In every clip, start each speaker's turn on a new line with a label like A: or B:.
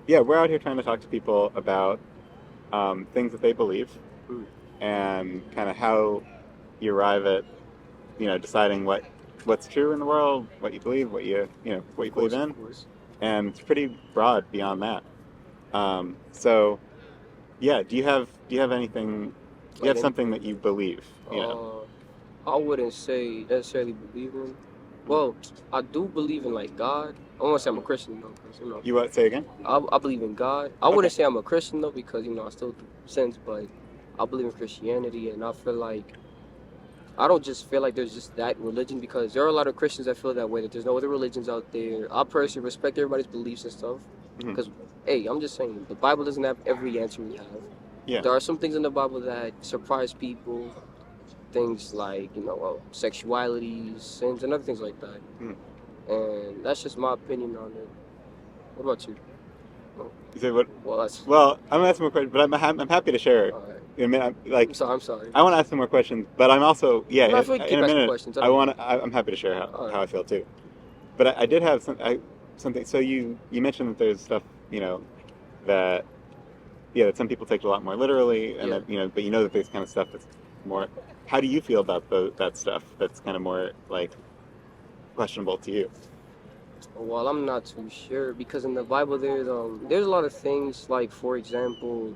A: yeah, we're out here trying to talk to people about things that they believe
B: Mm,
A: and kind of how you arrive at deciding what's true in the world, what you believe, what
B: of
A: you believe
B: course, of
A: in,
B: course.
A: and it's pretty broad beyond that. So yeah, do you have anything? Do you
B: Like
A: have
B: any
A: something that
B: belief.
A: you believe?
B: Uh, I wouldn't say necessarily believe in. Well, I do believe in like God. I want to say I'm a Christian though, because
A: You what? Say again?
B: I believe in God. I
A: Okay.
B: wouldn't say I'm a Christian though, because I still do sins, but I believe in Christianity, and I feel like I don't just feel like there's just that religion because there are a lot of Christians that feel that way, that there's no other religions out there. I personally respect everybody's beliefs and stuff
A: Hmm.
B: because, hey, I'm just saying, the Bible doesn't have every answer we have.
A: Yeah.
B: There are some things in the Bible that surprise people, things like, sexuality, sins, and other things like that.
A: Mhm.
B: And that's just my opinion on it. What about you? Oh,
A: You say what?
B: well, that's
A: Well, I'm gonna ask some more questions, but I'm happy to share.
B: all right.
A: I mean,
B: I'm sorry. I'm sorry.
A: I want to ask some more questions, but I'm also
B: No, I feel like
A: in
B: keep
A: a
B: asking
A: minute
B: questions. I don't mind.
A: I'm happy to share
B: All
A: how
B: right.
A: I feel too. But I did have something. So you mentioned that there's stuff that that some people take it a lot more literally, and
B: Yeah.
A: that but that there's kind of stuff that's more. How do you feel about that stuff that's kind of more like questionable to you?
B: Well, I'm not too sure because in the Bible there's a lot of things like, for example,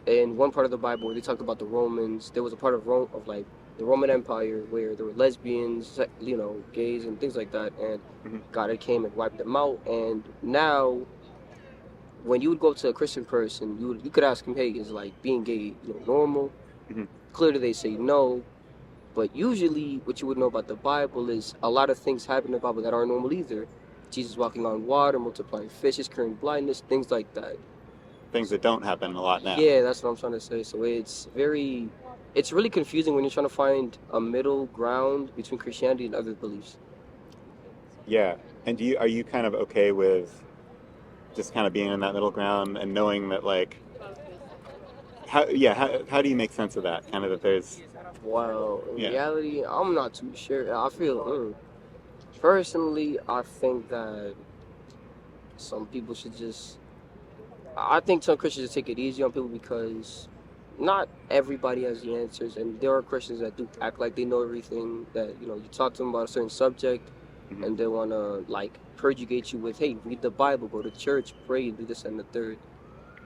B: in one part of the Bible where they talked about the Romans, there was a part of Rome, of like the Roman Empire, where there were lesbians, gays and things like that, and
A: Hmm.
B: God had came and wiped them out. And now, when you would go to a Christian person, you could ask him, hey, is like being gay, normal?
A: Hmm.
B: Clearly, they say no. But usually, what you would know about the Bible is a lot of things happen in the Bible that aren't normal either. Jesus walking on water, multiplying fishes, curing blindness, things like that.
A: Things
B: So,
A: that don't happen a lot now.
B: yeah, that's what I'm trying to say. So it's really confusing when you're trying to find a middle ground between Christianity and other beliefs.
A: Yeah. And are you kind of okay with just kind of being in that middle ground and knowing that like how do you make sense of that? Kind of that there's
B: Well, in
A: yeah.
B: reality, I'm not too sure. I feel, personally, I think that some people should just I think some Christians should take it easy on people because not everybody has the answers, and there are Christians that do act like they know everything. That you talk to them about a certain subject,
A: Hmm.
B: and they wanna like purgate you with, "Hey, read the Bible, go to church, pray, do this and the third."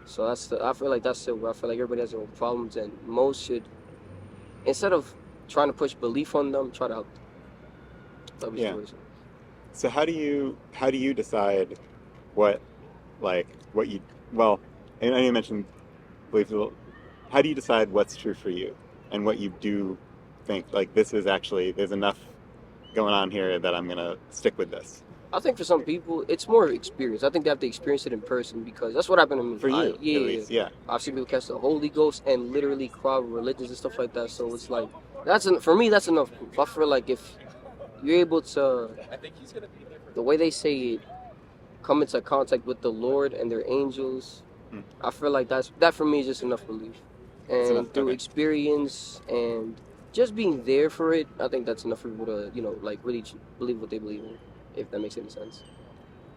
B: So I feel like that's it. Where I feel like everybody has their own problems, and most should, instead of trying to push belief on them, try to help them. Type of
A: Yeah.
B: situation.
A: So how do you decide what what you well, and I know you mentioned beliefs. How do you decide what's true for you and what you do think like this is actually there's enough going on here that I'm gonna stick with this
B: I think for some people, it's more experience. I think they have to experience it in person because that's what happened to me.
A: for you at
B: Yeah,
A: least. Yeah.
B: I've seen people catch the Holy Ghost and literally cry with religions and stuff like that. So it's like for me, that's enough proof. I feel like if you're able to, the way they say it, come into contact with the Lord and their angels,
A: Hmm.
B: I feel like that for me is just enough belief.
A: That's enough.
B: And through
A: Okay.
B: experience and just being there for it, I think that's enough for people to, like really believe what they believe in, if that makes any sense.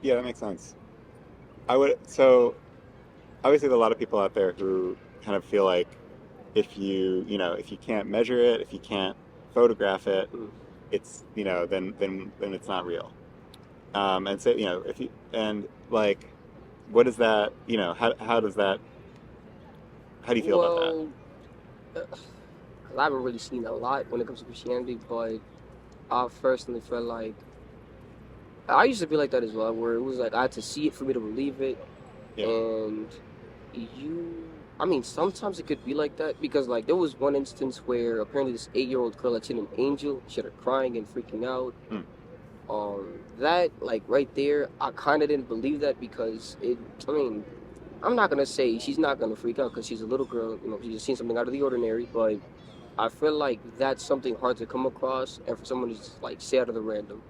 A: Yeah, that makes sense. I would so obviously there are a lot of people out there who kind of feel like if you can't measure it, if you can't photograph it,
B: Mm.
A: it's then it's not real. And so if you and like what is that how does that how do you feel about that?
B: Well, 'cause I haven't really seen a lot when it comes to Christianity, but I personally felt like I used to be like that as well, where it was like I had to see it for me to believe it.
A: Yeah.
B: And I mean, sometimes it could be like that because, like, there was one instance where apparently this 8-year-old girl had seen an angel. She started crying and freaking out.
A: Hmm.
B: That, like, right there, I kind of didn't believe that because I mean, I'm not gonna say she's not gonna freak out because she's a little girl, she's just seen something out of the ordinary, but I feel like that's something hard to come across and for someone to just like say out of the random.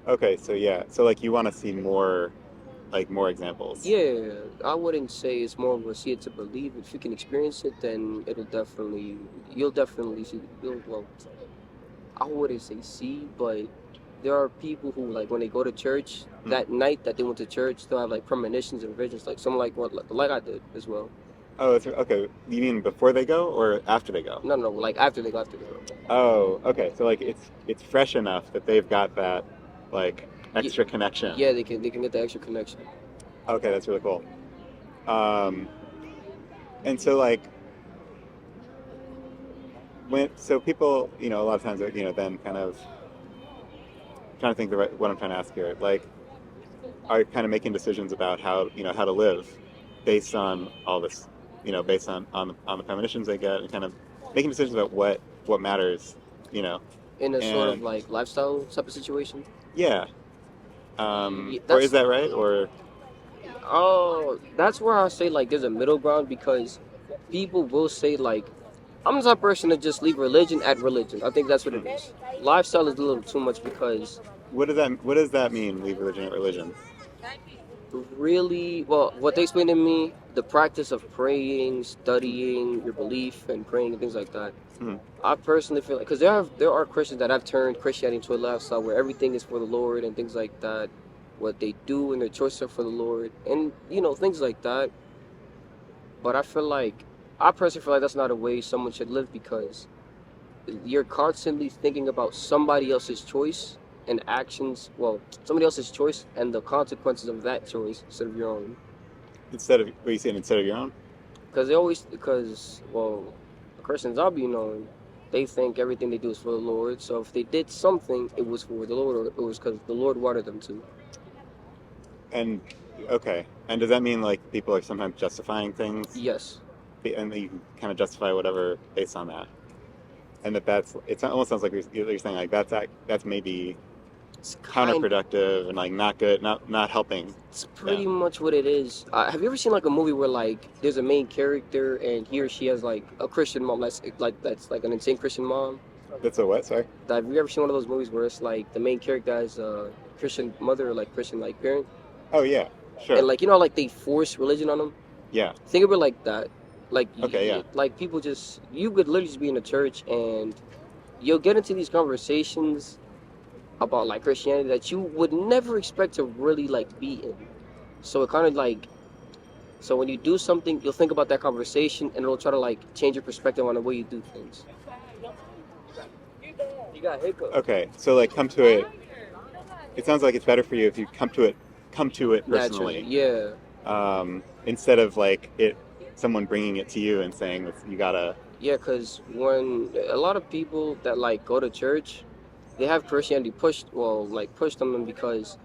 A: Okay, so yeah, so like you want to see more examples.
B: Yeah, I wouldn't say it's more of a see it to believe. If you can experience it, then you'll definitely see. Well, I wouldn't say see, but there are people who like when they go to church that night that they went to church, they'll have like premonitions and visions, like something like what like I did as well.
A: Oh, okay. You mean before they go or after they go?
B: No, no, like after they go.
A: Oh, okay. So like it's fresh enough that they've got that like
B: Ye-
A: extra connection.
B: Yeah, they can get the extra connection.
A: Okay, that's really cool. Um, and so like so people, a lot of times, then kind of trying to think what I'm trying to ask here, like, are kind of making decisions about how to live based on all this, based on the premonitions they get, and kind of making decisions about what matters,
B: In a sort of
A: and
B: like lifestyle type of situation.
A: yeah, or is
B: That's
A: that right? Or
B: oh, that's where I say like there's a middle ground because people will say like I'm the type of person to just leave religion at religion. I think that's what it is. Lifestyle is a little too much because
A: what does that mean? Leave religion at religion?
B: really, well, what they explained to me, the practice of praying, studying your belief, and praying and things like that.
A: Mhm.
B: I personally feel like because there are Christians that have turned Christianity into a lifestyle where everything is for the Lord and things like that. What they do and their choices are for the Lord, and things like that. But I personally feel like that's not a way someone should live because you're constantly thinking about somebody else's choice and actions. Well, somebody else's choice and the consequences of that choice instead of your own.
A: Instead of what you saying, instead of your own?
B: Because Christians I'll be known, they think everything they do is for the Lord. So if they did something, it was for the Lord, or it was because the Lord wanted them to.
A: And okay, and does that mean like people are sometimes justifying things,
B: Yes,
A: and you can kind of justify whatever based on that, and it almost sounds like you're saying like that's maybe
B: it's kind.
A: counterproductive and like not good, not helping
B: It's pretty
A: them.
B: much what it is. Have you ever seen like a movie where like there's a main character and he or she has like a Christian mom that's like an insane Christian mom?
A: That's a what? Sorry.
B: Have you ever seen one of those movies where it's like the main character has a Christian mother or like Christian like parent,
A: Oh yeah,
B: and
A: sure.
B: like like they force religion on them?
A: Yeah.
B: Think of it like that. Like
A: Okay. Yeah.
B: like people just you could literally just be in a church and you'll get into these conversations about like Christianity that you would never expect to really like be in. So it kind of like so when you do something, you'll think about that conversation and it'll try to like change your perspective on the way you do things. You got hiccups.
A: Okay. So like come to it. It sounds like it's better for you if you come to it
B: Naturally,
A: personally,
B: yeah.
A: instead of like someone bringing it to you and saying that you gotta.
B: Yeah, because when a lot of people that like go to church, they have Christianity pushed on them because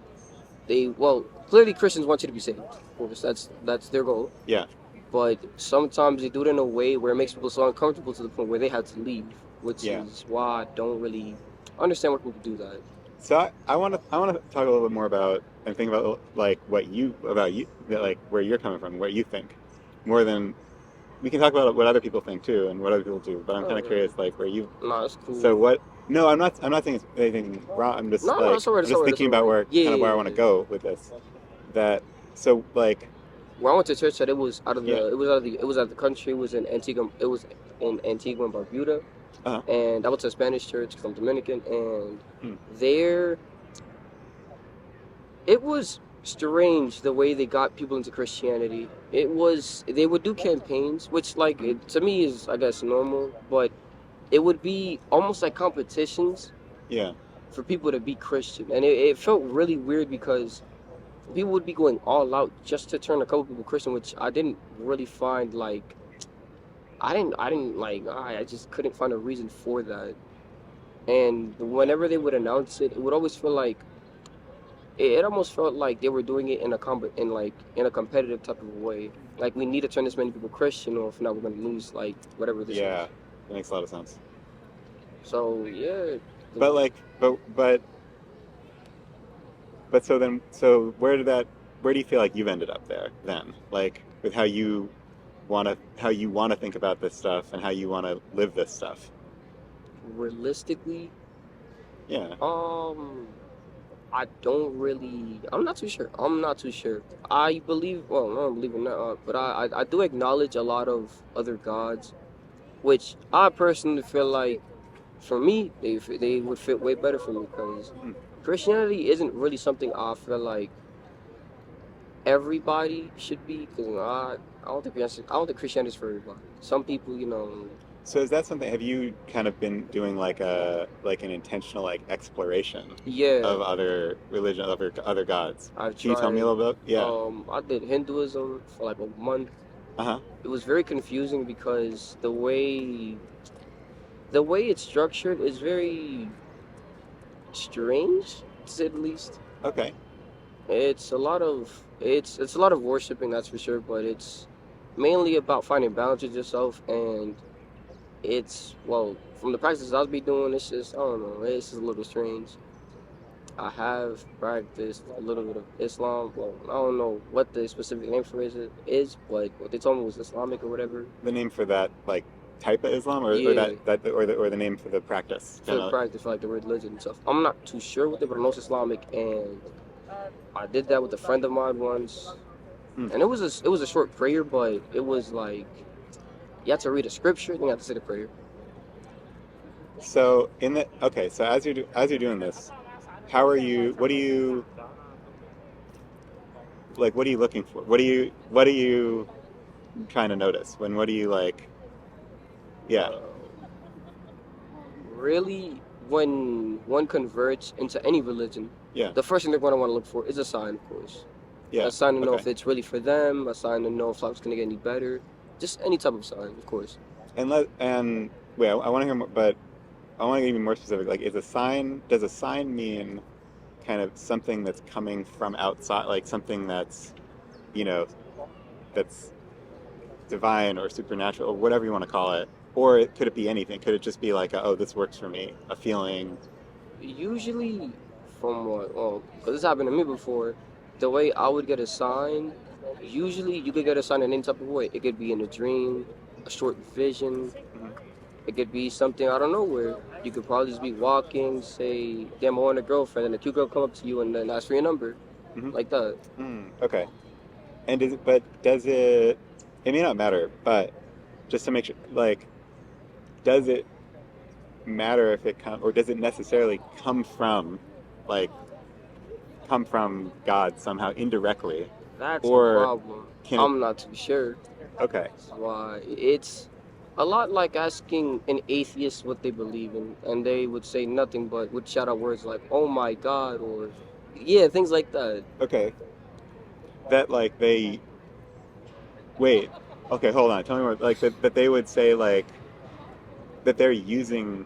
B: clearly Christians want you to be saved. Of course, that's their goal.
A: Yeah.
B: But sometimes they do it in a way where it makes people so uncomfortable to the point where they have to leave, which
A: Yeah.
B: is why I don't really understand why people do that.
A: So I want to talk a little bit more about and think about like like where you're coming from, what you think, more than we can talk about what other people think too and what other people do. But I'm kind of curious like where you.
B: Nah, that's cool.
A: So what? No, I'm not saying it's anything wrong. I'm just
B: No,
A: like
B: it's alright,
A: I'm
B: it's
A: just
B: alright,
A: thinking
B: it's
A: about
B: alright.
A: kind of where I want to go with this. That so like
B: When I went to church, that it was out of the
A: yeah.
B: it was out of the country. It was in Antigua and Barbuda,
A: Uh-huh.
B: and I went to a Spanish church because I'm Dominican, and
A: Hmm.
B: there it was strange the way they got people into Christianity. They would do campaigns, which like to me is I guess normal, but it would be almost like competitions
A: Yeah.
B: for people to be Christian, and it felt really weird because people would be going all out just to turn a couple people Christian, which I didn't really find like I didn't like I just couldn't find a reason for that. And whenever they would announce it, it would always feel like it almost felt like they were doing it in a competitive type of way. Like we need to turn this many people Christian, or if not, we're gonna lose like whatever this
A: Yeah.
B: is.
A: That makes a lot of sense.
B: So yeah,
A: But like but so where do you feel like you've ended up there then? Like with how you wanna think about this stuff and how you wanna live this stuff.
B: realistically,
A: Yeah.
B: I don't really. I'm not too sure. I'm not too sure. I believe. Well, I don't believe in that, but I do acknowledge a lot of other gods, which I personally feel like, for me, they would fit way better for me Christianity isn't really something I feel like everybody should be, because I don't think Christianity is for everybody. Some people,
A: So is that something? Have you kind of been doing like an intentional like exploration
B: yeah,
A: of other religion, other gods?
B: I've
A: Can you tell me a
B: tried.
A: little bit? Yeah.
B: I did Hinduism for like a month.
A: Uh-huh.
B: It was very confusing because the way it's structured is very strange, to say the least.
A: Okay.
B: It's a lot of worshiping, that's for sure, but it's mainly about finding balance with yourself, and from the practices I'll be doing, it's just, I don't know, it's just a little strange. I have practiced a little bit of Islam. Well, I don't know what the specific name for it is, but what they told me was Islamic or whatever.
A: The name for that like type of Islam, or
B: Yeah,
A: or the name for the practice,
B: for
A: kind
B: the
A: of.
B: practice, for like the religion and stuff. I'm not too sure with it, but I know it's Islamic, and I did that with a friend of mine once,
A: Hmm.
B: and it was a short prayer, but it was like you had to read a scripture, then you had to say the prayer.
A: So so as you're doing this, how are you? What do you like? What are you looking for? What are you trying to notice? What do you like? Yeah.
B: Uh, Really, when one converts into any religion,
A: Yeah.
B: the first thing they're going to want to look for is a sign, of course.
A: Yeah.
B: A sign to know
A: Okay.
B: if it's really for them, a sign to know if life's going to get any better. Just any type of sign, of course.
A: And wait, I want to hear more, but I want to get even more specific. Like, does a sign mean kind of something that's coming from outside, like something that's, you know, that's divine or supernatural or whatever you want to call it? Or could it be anything? Could it just be like, oh, this works for me, a feeling?
B: Usually, because this happened to me before, the way I would get a sign, usually you could get a sign in any type of way. It could be in a dream, a short vision.
A: Mhm.
B: It could be something out of nowhere. You could probably just be walking, say, damn, I want a girlfriend, and a cute girl come up to you and then ask for your number,
A: Mhm.
B: like that.
A: Okay. And does it, it may not matter, but just to make sure, like, does it matter if it come, or does it necessarily like, come from God somehow indirectly?
B: That's the
A: Or
B: problem.
A: can it,
B: I'm not too sure.
A: okay.
B: That's why it's a lot like asking an atheist what they believe in, and they would say nothing but would shout out words like "Oh my God" or yeah, things like that.
A: Okay. That like they, wait, okay, hold on. Tell me more, like that they would say like, that they're using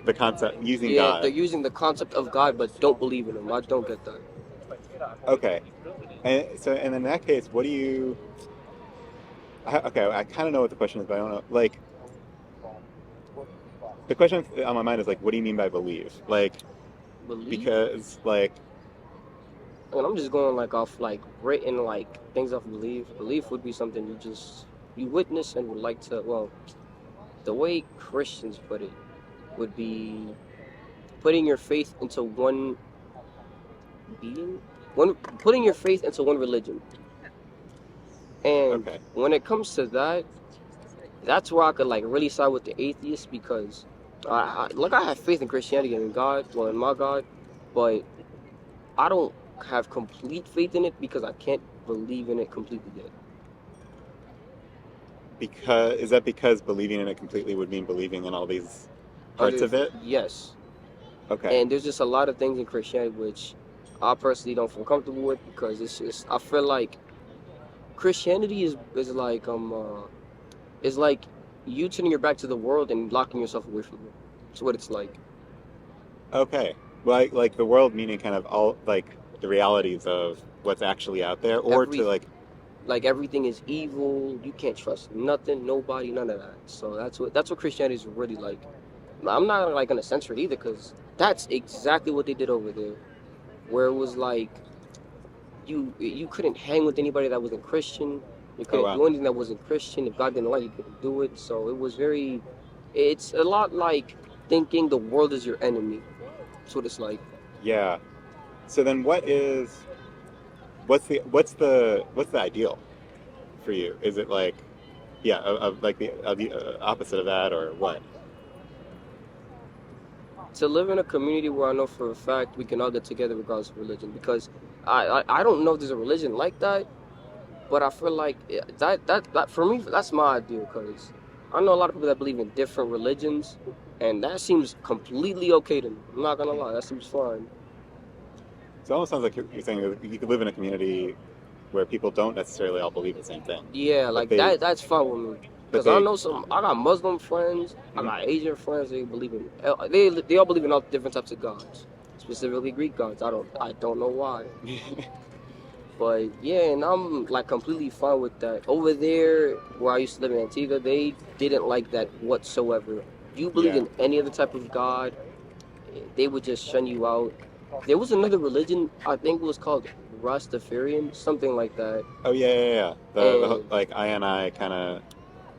A: the concept, using
B: Yeah, they're
A: God.
B: using the concept of God but don't believe in him. I don't get that.
A: Okay. And in that case, what do you, okay, I kind of know what the question is, but I don't know. Like, the question on my mind is like, what do you mean by believe? Like,
B: Belief?
A: because like,
B: And I'm just going like off like written like things off belief. Belief would be something you witness and would like to. Well, the way Christians put it would be putting your faith into one being, one putting your faith into one religion. And
A: okay,
B: when it comes to that, that's where I could like really side with the atheists because I have faith in Christianity and in God, well in my God, but I don't have complete faith in it because I can't believe in it completely yet.
A: is that because believing in it completely would mean believing in all these parts
B: Other
A: of it?
B: yes,
A: Okay.
B: and there's just a lot of things in Christianity which I personally don't feel comfortable with because it's just I feel like Christianity is like you turning your back to the world and locking yourself away from it. That's what it's like.
A: Okay. Like the world meaning kind of all like the realities of what's actually out there, or to
B: Every
A: like,
B: like everything is evil. You can't trust nothing, nobody, none of that. So that's what Christianity is really like. I'm not like gonna censor it either because that's exactly what they did over there, where it was like you couldn't hang with anybody that wasn't Christian. You
A: oh
B: couldn't
A: wow,
B: do anything that wasn't Christian. If God didn't like you, couldn't do it. So it was very. It's a lot like thinking the world is your enemy. That's what it's like.
A: yeah. So then, what's the ideal for you? Is it like, yeah, like the opposite of that, or what?
B: to live in a community where I know for a fact we can all get together regardless of religion. Because I don't know if there's a religion like that, but I feel like that for me that's my ideal. Because I know a lot of people that believe in different religions, and that seems completely okay to me. I'm not gonna lie, that seems fine.
A: So it almost sounds like you're saying that you could live in a community where people don't necessarily all believe the same thing,
B: Yeah,
A: but
B: like that's fine with me.
A: but
B: Cause I
A: they,
B: know I got Muslim friends, I
A: mhm.
B: got Asian friends. They believe in they all believe in all different types of gods, specifically Greek gods. I don't know why, but yeah, and I'm like completely fine with that. Over there, where I used to live in Antigua, they didn't like that whatsoever. You believe
A: Yeah.
B: in any other type of god, they would just shun you out. There was another religion, I think it was called Rastafarian, something like that,
A: Oh yeah, yeah, yeah. The
B: and
A: like I and I kind of.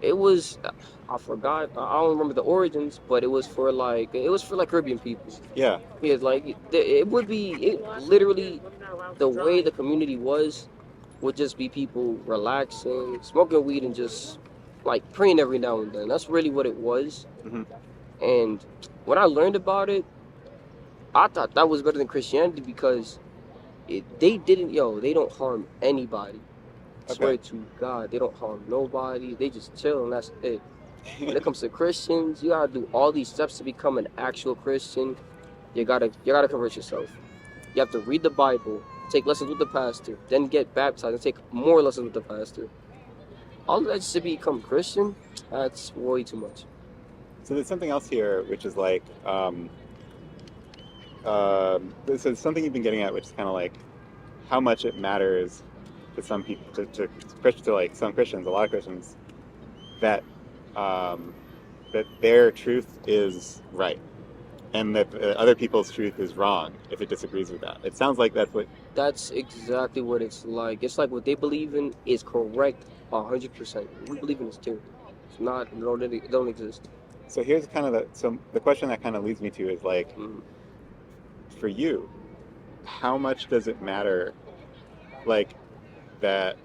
B: it was I forgot. I don't remember the origins, but it was for like Caribbean people.
A: Yeah.
B: Yeah, like it would be it literally the way the community would just be people relaxing, smoking weed, and just like praying every now and then. That's really what it was.
A: Hmm.
B: And when I learned about it, I thought that was better than Christianity because they don't harm anybody.
A: Okay.
B: Swear to God, they don't harm nobody. They just chill and that's it. When it comes to Christians, you gotta do all these steps to become an actual Christian. You gotta convert yourself. You have to read the Bible, take lessons with the pastor, then get baptized and take more lessons with the pastor. All of that just to become Christian, that's way too much.
A: So there's something else here, which is like, so something you've been getting at, which is kind of like how much it matters to some people, to like some Christians, a lot of Christians, that um, that their truth is right, and that other people's truth is wrong if it disagrees with that. It sounds like that's what.
B: That's exactly what it's like. It's like what they believe in is correct 100%. We believe in this too. It's not, it don't exist.
A: So here's kind of the question that kind of leads me to is like,
B: Mm.
A: for you, how much does it matter, like that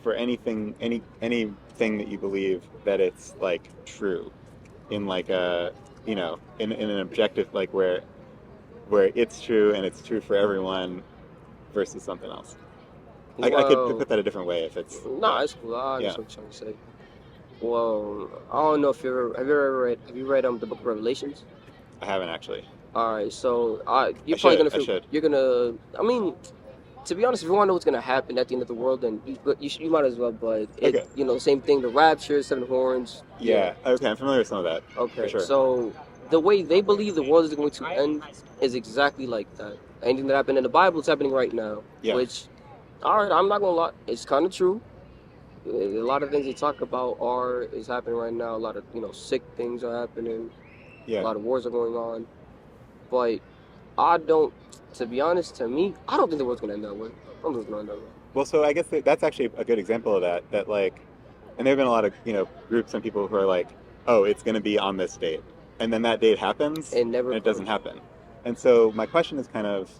A: for anything that you believe that it's like true in like a in an objective like where it's true and it's true for everyone versus something else. I could
B: Well,
A: put that a different way if it's
B: nah, it's cool. I
A: yeah.
B: understand what you're trying to say. Well, I don't know if have you ever read the book of Revelations?
A: I haven't actually.
B: All right, so
A: I
B: you're probably
A: should.
B: gonna
A: I
B: feel
A: should.
B: you're gonna. I mean, to be honest, if you want to know what's gonna happen at the end of the world, then you might as well. But
A: Okay.
B: same thing. The rapture, seven horns. Yeah.
A: Yeah. Okay. I'm familiar with some of that for
B: Okay.
A: sure.
B: So the way they believe the world is going to end is exactly like that. Anything that happened in the Bible is happening right now.
A: Yeah.
B: Which, all right, I'm not gonna lie, it's kind of true. A lot of things they talk about is happening right now. A lot of sick things are happening. A
A: Yeah.
B: lot of wars are going on. But I don't. To be honest, to me, I don't think the world's gonna end that way. I don't think it's gonna end that way.
A: Well, so I guess that's actually a good example of that. That like, and there have been a lot of groups and people who are like, oh, it's going to be on this date, and then that date happens,
B: It never
A: and it doesn't
B: comes.
A: happen. And so my question is kind of,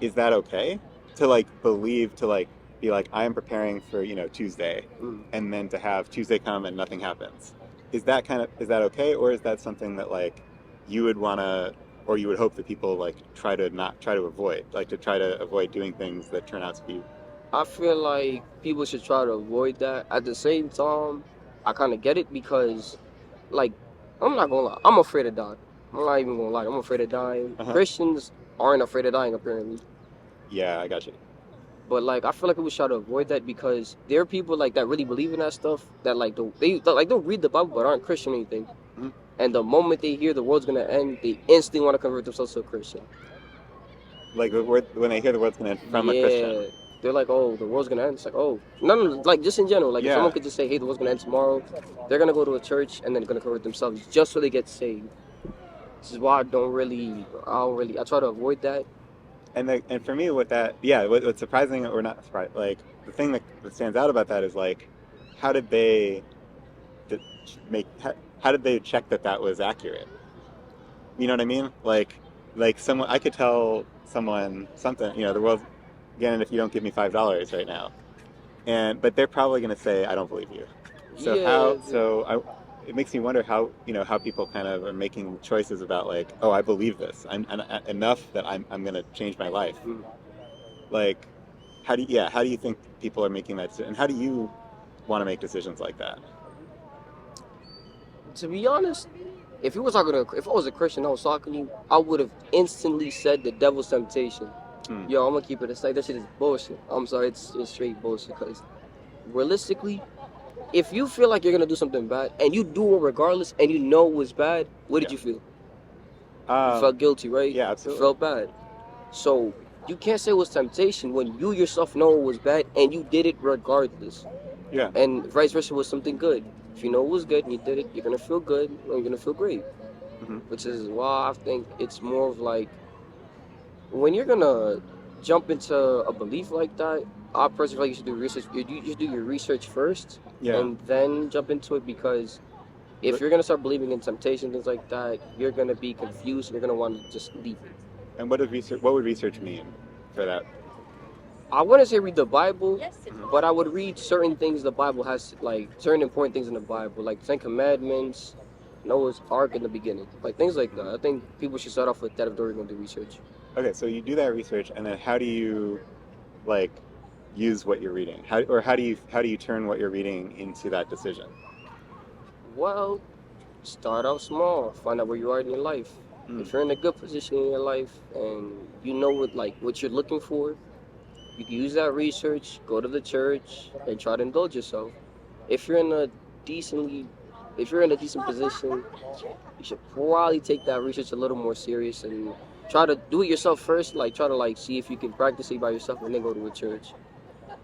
A: is that okay to like believe to like be like I am preparing for Tuesday,
B: Mm.
A: and then to have Tuesday come and nothing happens? Is that okay, or is that something that like you would want to, or you would hope that people like try to not try to avoid, like to try to avoid doing things that turn out to be.
B: I feel like people should try to avoid that. At the same time, I kind of get it because, like, I'm not gonna lie, I'm afraid of dying. I'm not even gonna lie, I'm afraid of dying.
A: Uh-huh.
B: Christians aren't afraid of dying apparently,
A: Yeah, I got you.
B: but like I feel like people should try to avoid that because there are people like that really believe in that stuff that like don't read the Bible but aren't Christian or anything.
A: Mhm.
B: And the moment they hear the world's gonna end, they instantly want to convert themselves to a Christian.
A: Like when they hear the words going to end from a Christian.
B: Yeah. They're like, oh, the world's gonna end. It's like, oh, no, like just in general. Like, if
A: Yeah.
B: someone could just say, hey, the world's gonna end tomorrow, they're gonna go to a church and then gonna convert themselves just so they get saved. This is why I try to avoid that.
A: And for me, what's surprising or not surprising, like the thing that stands out about that is like, how did they d- how did they check that was accurate? You know what I mean? Like someone I could tell someone something, the world's again if you don't give me $5 right now, but they're probably going to say I don't believe you. So
B: Yeah,
A: it makes me wonder how how people kind of are making choices about like, oh, I believe this. Enough that I'm gonna change my life.
B: Mm.
A: Like, how do you think people are making that decision? And how do you want to make decisions like that?
B: To be honest, if I was a Christian, I was talking to you, I would have instantly said the devil's temptation.
A: Hmm.
B: Yo, I'm gonna keep it a like that shit is bullshit. I'm sorry, it's straight bullshit. Because realistically, if you feel like you're gonna do something bad and you do it regardless, and you know it was bad, what did
A: Yeah.
B: you feel? You
A: Um,
B: felt guilty, right?
A: yeah,
B: You
A: absolutely.
B: felt bad. So you can't say it was temptation when you yourself know it was bad and you did it regardless.
A: Yeah.
B: And vice versa was something good. If you know it was good and you did it, you're gonna feel good and you're gonna feel great.
A: Hmm.
B: Which is why I think it's more of like when you're gonna jump into a belief like that, I personally feel like you should do research. You should do your research first
A: Yeah.
B: and then jump into it because if
A: But
B: you're gonna start believing in temptation, things like that, you're gonna be confused. You're gonna want to just leave it.
A: and what would research mean for that?
B: I wouldn't say read the Bible,
A: Mhm.
B: but I would read certain things the Bible has, like certain important things in the Bible, like Ten Commandments, Noah's Ark in the beginning, like things like that.
A: Mhm.
B: I think people should start off with that if they're going to do research.
A: Okay, so you do that research, and then how do you like use what you're reading? How do you turn what you're reading into that decision?
B: Well, start out small, find out where you are in your life.
A: Mm.
B: If you're in a good position in your life and you know what you're looking for, you can use that research, go to the church, and try to indulge yourself. If you're in a decently, if you're in a decent position, you should probably take that research a little more serious and try to do it yourself first. Like try to see if you can practice it by yourself and then go to a church.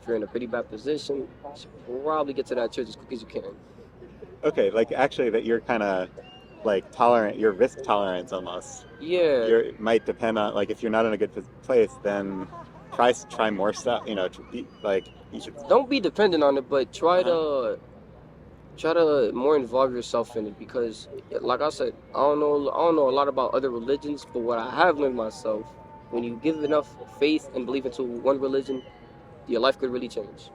B: If you're in a pretty bad position, you should probably get to that church as quick as you can.
A: Okay, like actually that you're kind of like tolerant, your risk tolerance almost.
B: Yeah,
A: Might depend on like if you're not in a good place, then try more stuff. Like you should.
B: don't be dependent on it, but
A: Uh-huh.
B: try to more involve yourself in it because, like I said, I don't know a lot about other religions, but what I have learned myself, when you give enough faith and belief into one religion, your life could really change.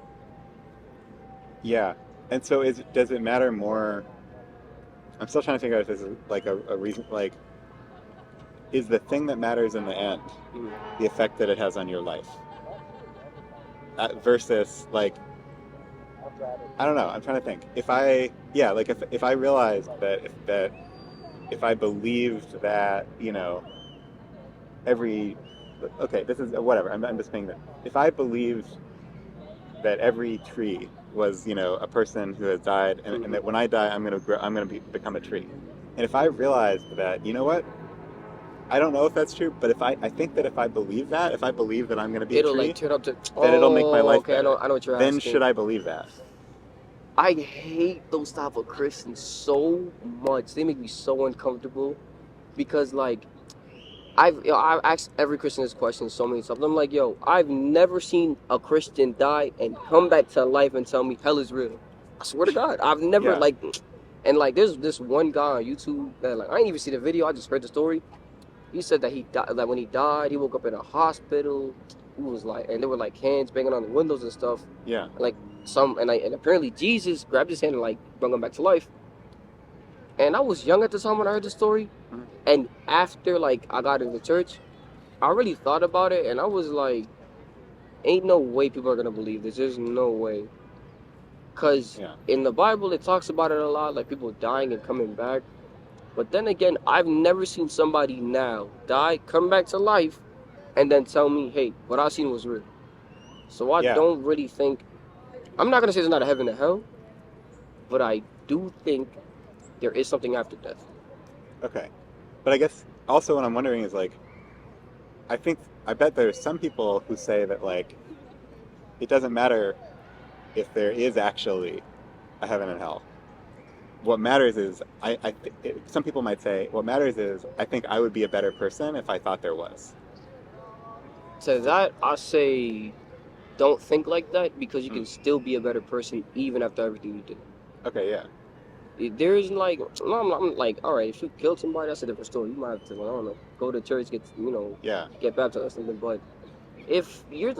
A: Yeah, and so does it matter more? I'm still trying to figure out if this is like a reason. Like, is the thing that matters in the end
B: Mm.
A: the effect that it has on your life versus like I don't know. I'm trying to think. If I realized if I believed that every okay, this is whatever. I'm just saying that if I believed that every tree was a person who has died, and
B: Hmm.
A: that when I die become a tree, and if I realized that what, I don't know if that's true, but I think that if I believe that I'm going to be a
B: It'll like
A: tree,
B: turn up to
A: that it'll make my
B: oh
A: life
B: okay,
A: better.
B: I know what you're
A: Then
B: asking.
A: should I believe that?
B: I hate those type of Christians so much. They make me so uncomfortable because I've asked every Christian this question so many times. I'm like, yo, I've never seen a Christian die and come back to life and tell me hell is real. I swear to God, I've never
A: Yeah.
B: like, and like, there's this one guy on YouTube that like I didn't even see the video. I just heard the story. He said that he died. That when he died, he woke up in a hospital. He was like, and there were like hands banging on the windows and stuff.
A: Yeah.
B: And, like and apparently Jesus grabbed his hand and like brought him back to life. And I was young at the time when I heard the story.
A: Mhm.
B: And after like I got into church, I really thought about it, and I was like, ain't no way people are gonna believe this. There's no way. Cause
A: Yeah.
B: in the Bible it talks about it a lot, like people dying and coming back. But then again, I've never seen somebody now die, come back to life, and then tell me, hey, what I seen was real. So I
A: Yeah.
B: don't really think I'm not gonna say there's not a heaven and hell, but I do think there is something after death.
A: Okay. But I guess also what I'm wondering is like, I bet there's some people who say that like it doesn't matter if there is actually a heaven and hell. What matters is some people might say what matters is I think I would be a better person if I thought there was.
B: To that I say don't think like that because you
A: Hmm.
B: can still be a better person even after everything you did.
A: Okay. Yeah.
B: There's like, I'm like, all right, if you killed somebody, that's a different story. You might have to, I don't know, go to church,
A: Yeah.
B: get baptized or something. But if you're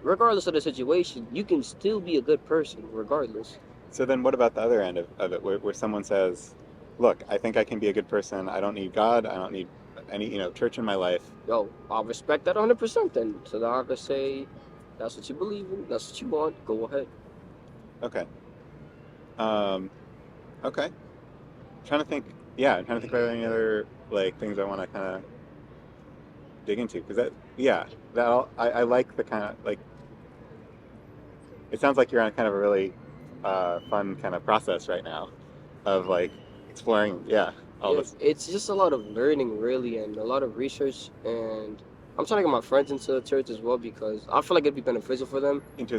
B: regardless of the situation, you can still be a good person, regardless.
A: So then what about the other end of it where someone says, look, I think I can be a good person. I don't need God. I don't need any, church in my life.
B: Yo, I respect that 100% then. So that I could say, that's what you believe in, that's what you want, go ahead.
A: Okay. Um, okay. Trying to think. Yeah, I'm trying to think about any other like things I want to kind of dig into because yeah, I like the kind of like. It sounds like you're on kind of a really fun kind of process right now of like exploring. Yeah, all
B: Yeah,
A: this
B: it's just a lot of learning, really, and a lot of research. And I'm trying to get my friends into the church as well because I feel like it'd be beneficial for them.
A: into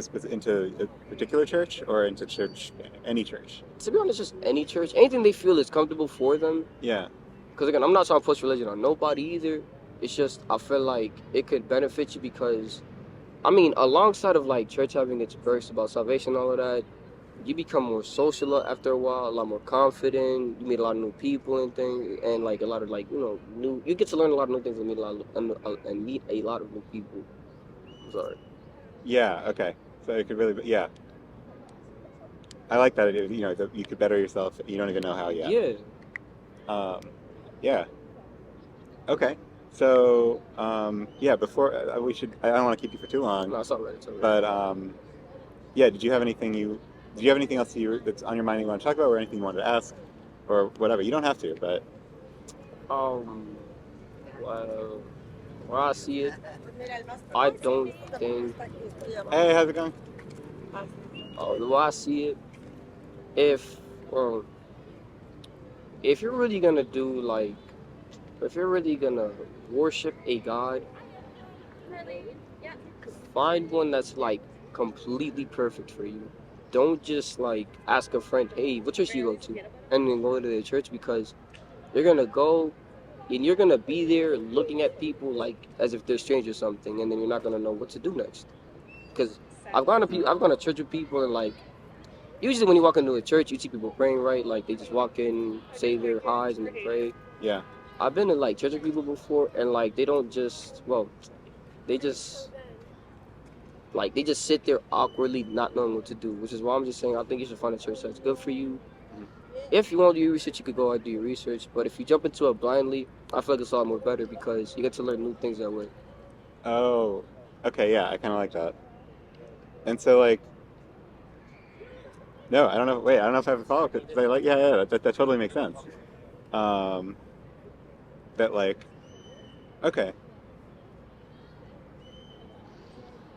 A: a particular church or into church, any church.
B: To be honest, just any church, anything they feel is comfortable for them.
A: Yeah.
B: Because again, I'm not trying to push religion on nobody either. It's just I feel like it could benefit you because, I mean, alongside of like church having its perks about salvation and all of that, you become more social after a while, a lot more confident. You meet a lot of new people and things, and like a lot of like new. You get to learn a lot of new things and meet a lot and meet a lot of new people. Sorry.
A: Yeah. Okay. So it could really be, yeah. I like that idea. That you could better yourself. You don't even know how yet.
B: Yeah.
A: Um, yeah. Okay. So, yeah, before we should, I don't want to keep you for too long,
B: No, it's alright. It's alright.
A: but yeah, did you have anything else that's on your mind you want to talk about, or anything you wanted to ask, or whatever? You don't have to, but
B: Um. Well, where I see it, I don't think.
A: hey, how's it going?
B: The way I see it, if well, if you're really gonna do like, if you're really gonna worship a god, find one that's like completely perfect for you. Don't just like ask a friend, hey, what church do you go to? And then go to the church because you're gonna go and you're gonna be there looking at people like as if they're strangers or something, and then you're not gonna know what to do next. Because I've gone to church with people and like usually when you walk into a church, you see people praying, right? Like they just walk in, say their highs, and then pray.
A: Yeah.
B: I've been to like church with people before, and like they don't just they just they just sit there awkwardly, not knowing what to do. Which is why I'm just saying I think you should find a church that's good for you. If you want to do your research, you could go out and do your research. But if you jump into it blindly, I feel like it's a lot more better because you get to learn new things that way.
A: Oh, okay, yeah, I kind of like that. And so, like, no, I don't know. Wait, I don't know if I have a follow-up. 'Cause I like, yeah, that totally makes sense. Um, that like, okay,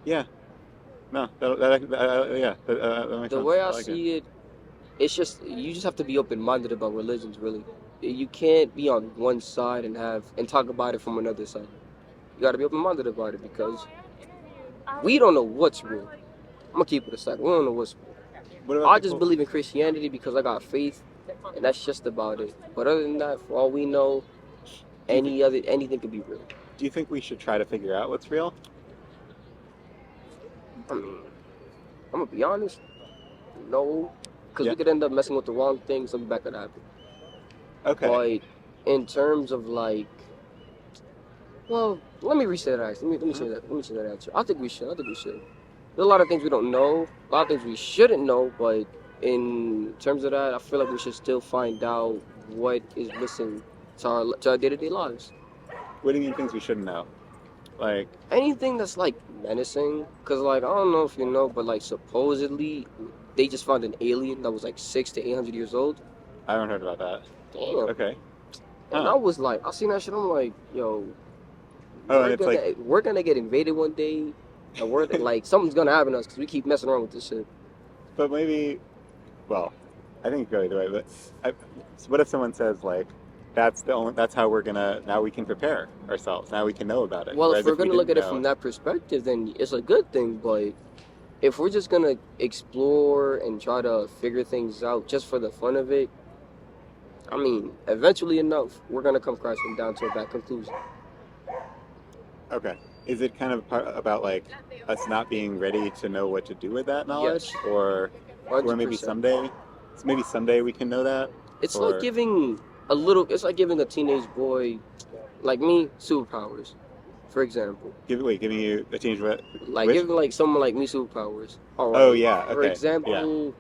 A: yeah, no, yeah, that makes
B: The
A: sense.
B: way
A: I
B: I
A: like it.
B: see it, it's just you just have to be open-minded about religions. Really, you can't be on one side and talk about it from another side. You got to be open-minded about it because we don't know what's real. I'm gonna keep it a second. We don't know what's real.
A: What about
B: I just
A: people?
B: believe in Christianity because I got faith, and that's just about it. But other than that, for all we know,
A: Do you, th-
B: anything could be real.
A: do you think we should try to figure out what's real?
B: I mean, I'm gonna be honest, no, because
A: Yeah.
B: we could end up messing with the wrong things. Something bad could happen.
A: Okay.
B: But in terms of like, well, let me reset that. Let me say that. Let me say that answer. I think we should. I think we should. There's a lot of things we don't know. A lot of things we shouldn't know. But in terms of that, I feel like we should still find out what is missing to our day-to-day lives.
A: What do you mean things we shouldn't know? Like,
B: Anything that's like menacing, because like I don't know if you know, but like supposedly they just found an alien that was like 600 to 800 years old.
A: I haven't heard about that.
B: Damn.
A: Okay.
B: And
A: Huh.
B: I was like, I seen that shit. I'm like, yo,
A: Oh, and it's like,
B: we're gonna get invaded one day, and we're like something's gonna happen to us because we keep messing around with this shit.
A: but maybe, well, I think it could go either way. So what if someone says like, that's how now we can prepare ourselves. Now we can know about it.
B: Well, if
A: Whereas
B: we're
A: if we
B: gonna look at
A: didn't
B: it from
A: know,
B: that perspective, then it's a good thing. But if we're just gonna explore and try to figure things out just for the fun of it, I mean, eventually enough, we're gonna come crashing down to a bad conclusion.
A: okay. Is it kind of about like us not being ready to know what to do with that knowledge,
B: Yes,
A: or maybe
B: 100%.
A: someday we can know that,
B: It's like
A: or
B: giving a little. It's like giving a teenage boy, like me, superpowers. For example,
A: giving you a change.
B: like
A: Which?
B: giving like someone like me superpowers. All
A: Oh
B: right.
A: yeah.
B: For
A: Okay. Yeah.
B: example,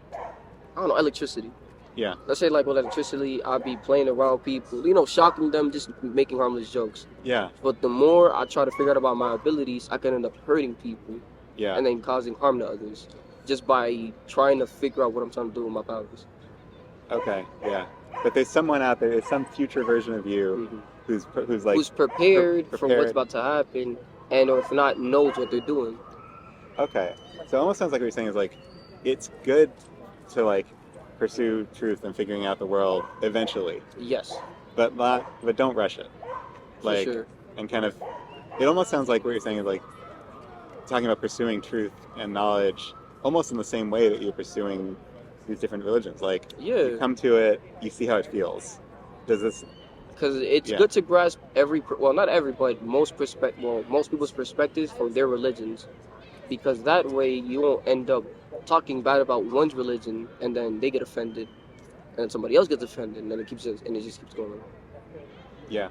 B: I don't know, electricity.
A: Yeah.
B: Let's say like with electricity, I'd be playing around people, you know, shocking them, just making harmless jokes.
A: Yeah.
B: But the more I try to figure out about my abilities, I can end up hurting people
A: Yeah.
B: and then causing harm to others just by trying to figure out what I'm trying to do with my powers.
A: Okay. Yeah. But there's someone out there. There's some future version of you
B: Hmm.
A: who's like
B: Who's prepared for what's
A: prepared.
B: about to happen, and or if not, knows what they're doing.
A: Okay. So it almost sounds like what you're saying is like, it's good to like pursue truth and figuring out the world eventually,
B: Yes,
A: but don't rush it.
B: for
A: Like,
B: sure.
A: and kind of, it almost sounds like what you're saying is like talking about pursuing truth and knowledge almost in the same way that you're pursuing these different religions. Like, you
B: Yeah,
A: come to it, you see how it feels. Does this?
B: because it's
A: Yeah.
B: good to grasp well, not every, but most people's perspectives from their religions, because that way you won't end up talking bad about one's religion and then they get offended, and somebody else gets offended, and then it just keeps going.
A: Yeah.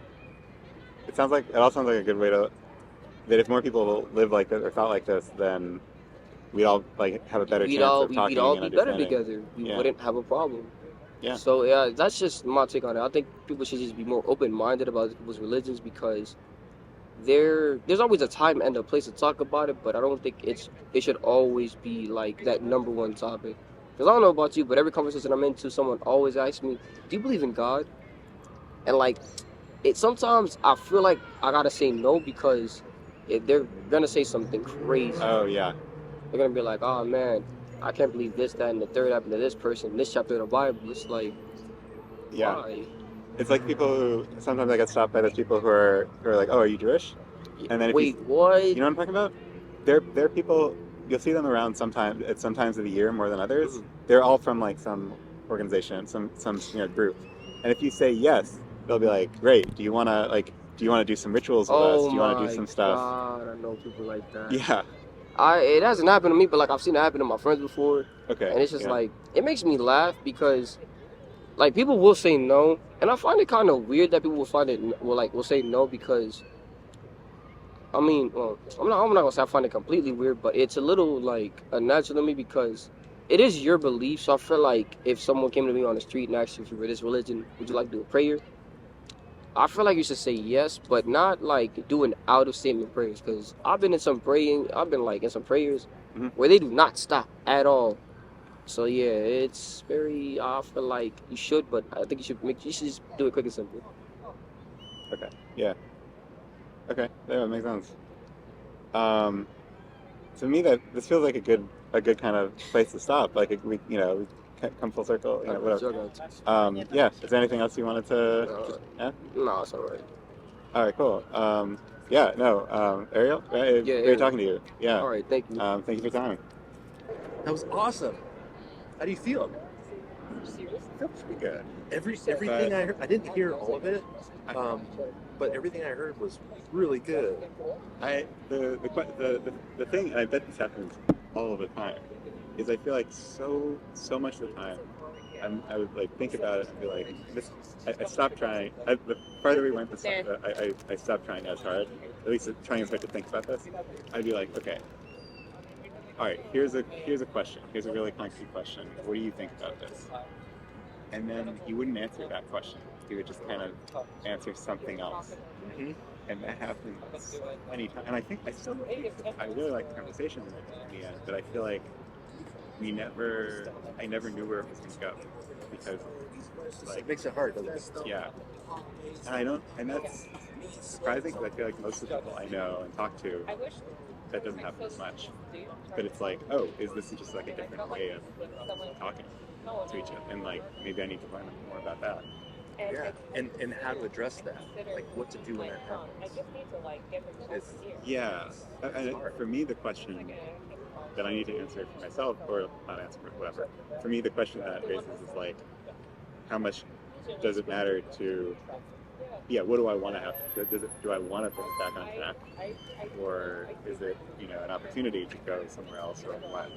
A: It all sounds like a good way to that if more people live like this or thought like this, then we'd all like have a better chance of
B: We'd all
A: talking and
B: be better
A: understanding.
B: together. We
A: Yeah.
B: wouldn't have a problem.
A: Yeah.
B: So yeah, that's just my take on it. I think people should just be more open-minded about people's religions because there's always a time and a place to talk about it, but I don't think it should always be like that number one topic. Because I don't know about you, but every conversation I'm into, someone always asks me, "Do you believe in God?" And like it sometimes I feel like I gotta say no because they're gonna say something crazy.
A: Oh yeah.
B: They're gonna be like, "Oh man, I can't believe this, that, and the third happened to this person in this chapter of the Bible." It's like,
A: Yeah.
B: why?
A: It's like people who sometimes I get stopped by those people who are like, "Oh, are you Jewish?" And then if
B: Wait, what?
A: you know what I'm talking about? They're people you'll see them around sometimes at some times of the year more than others.
B: Mhm.
A: They're all from like some organization, some group. And if you say yes, they'll be like, "Great. Do you want to do some rituals with us?
B: Oh
A: Do you want to do
B: my
A: some stuff?"
B: God, I know people like that.
A: Yeah.
B: It hasn't happened to me, but like I've seen it happen to my friends before,
A: Okay.
B: and it's just
A: Yeah.
B: like it makes me laugh because like people will say no, and I find it kind of weird that people will say no because I mean, well, I'm not gonna say I find it completely weird, but it's a little like unnatural to me because it is your belief. So I feel like if someone came to me on the street and asked you if you were this religion, would you like to do a prayer? I feel like you should say yes, but not like doing out of statement prayers. Because I've been like in some prayers
A: Mhm.
B: where they do not stop at all. So yeah, it's very. I feel like you should, but I think you should just do it quick and simple.
A: Okay. Yeah. Okay. Yeah, that makes sense. Um, to me, that this feels like a good kind of place to stop. Like we come full circle. You know, whatever. Yeah. Is there anything else you wanted to
B: Uh,
A: just add?
B: no, it's alright.
A: All right. Cool. Yeah. No. Ariel,
B: Yeah,
A: great
B: Ariel.
A: talking to you. Yeah.
B: All right, thank you.
A: Thank you for your time.
C: That was awesome. How do you feel?
A: Feels pretty good.
C: Everything I heard, I didn't hear all of it, but everything I heard was really good.
A: The thing, and I bet this happens all of the time, is I feel like so much of the time, I would like think about it and be like, this. I stopped trying. The farther we went, I stopped trying as hard. At least trying as hard to think about this. I'd be like, okay, all right. Here's a question. Here's a really concrete question. What do you think about this? And then he wouldn't answer that question. He would just kind of answer something else.
C: Mhm.
A: And that happens anytime. And I really like the conversation in the end, but I feel like I never knew where it was going to go because,
C: It makes it hard, doesn't it?
A: yeah. And that's surprising because I feel like most of the people I know and talk to, that doesn't happen as much. But it's like, oh, is this just like a different way of talking to each other? And like, maybe I need to learn more about that.
C: Yeah, and how to address that, like what to do when that happens.
A: Yeah. And for me, the question that I need to answer for myself, or not answer, but whatever. For me, the question that raises is like, how much does it matter to, what do I want to have? Do I want to put it back on track? Or is it, an opportunity to go somewhere else or what?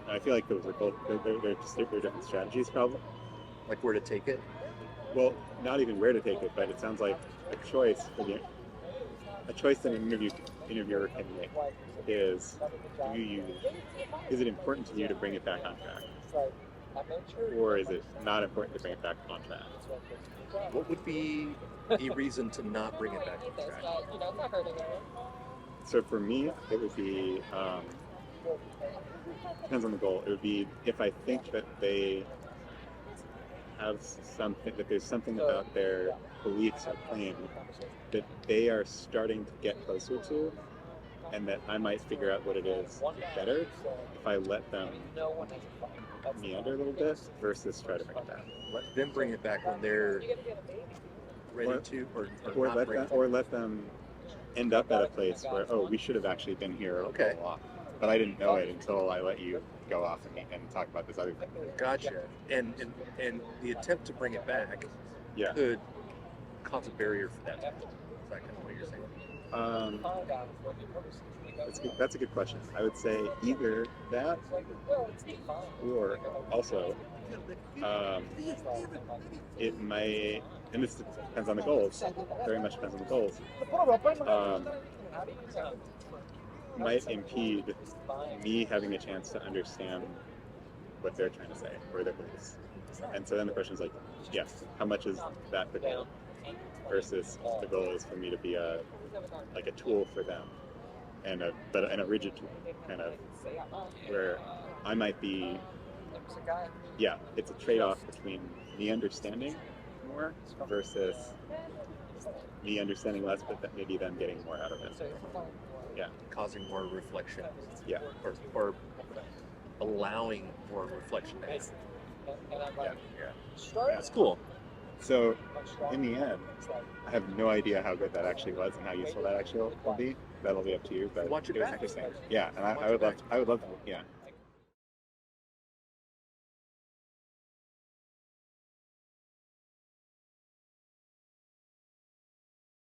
A: And I feel like those are both, they're different strategies probably.
C: Like where to take it.
A: Well, not even where to take it, but it sounds like a choice that an interviewer can make is it important to you to bring it back on track? or is it not important to bring it back on track?
C: What would be a reason to not bring it back on track?
A: So for me, it would be depends on the goal. It would be if I think that they have something, that there's something about their beliefs or claim that they are starting to get closer to, and that I might figure out what it is better if I let them meander a little bit versus try to bring it back.
C: Let them bring it back when they're ready to, or not bring it back.
A: Or let them end up at a place where, oh, we should have actually been here
C: Okay.
A: a lot, but I didn't know it until I let you go off and talk about this other thing.
C: Gotcha. And the attempt to bring it back
A: Yeah.
C: could cause a barrier for that. Is that kind of what you're saying?
A: That's a good question. I would say either that, or also it might, and this depends on the goals, very much depends on the goals, might impede me having a chance to understand what they're trying to say or their beliefs. And so then the question is like, yes, how much is that the goal versus the goal is for me to be a tool for them, and a rigid tool, kind of, where I might be, yeah, it's a trade-off between me understanding more versus me understanding less, but that maybe them getting more out of it. Yeah.
C: Causing more reflection.
A: Yeah.
C: Or allowing more reflection to happen.
A: Yeah.
C: That's cool.
A: So, in the end, I have no idea how good that actually was and how useful that actually will be. That'll be up to you. But
C: Watch it
A: was
C: back.
A: interesting. Yeah, and I would love to. Yeah.